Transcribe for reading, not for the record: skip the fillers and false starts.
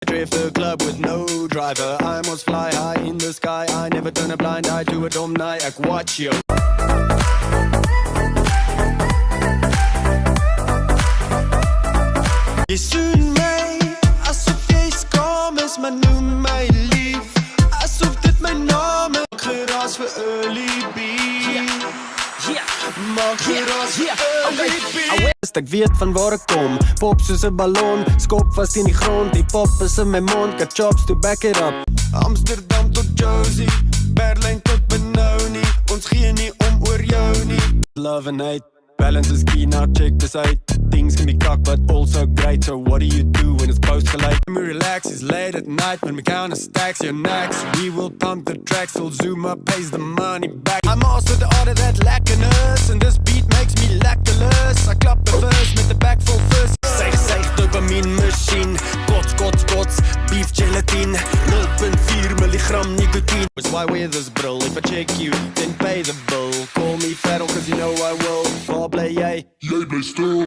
drift the club with no driver. I must fly high in the sky. I never turn a blind eye to a dom night. Ek watch you. Jy soen my asof jy skaam is, maar noem my lief asof dit my naam is. Geraas vir early beat. Maak geraas vir early beat. Ek weet van waar ek kom, pop soos 'n ballon, skop vas in die grond, die pop is in my mond, got chops to back it up. Amsterdam tot Josie, Berlyn tot Benoni, ons gee nie om oor jou nie. Love and hate, balance is key, now check this out. Things can be cocked but also great, so what do you do when it's post-gelate? When we relax, it's late at night, when we count the stacks, your next. We will pump the tracks, we'll zoom up, pays the money back. I master the art of that lackiness, and this beat makes me lackalus. I klap the verse met the back full first. Zeg, dopamine machine, kots, beef gelatin, 0.4 milligram nicotine. It's why wear this brill, if I check you, then pay the bill. Call me Ferrell, cause you know I will. Waar bly jy? Jy bly stil.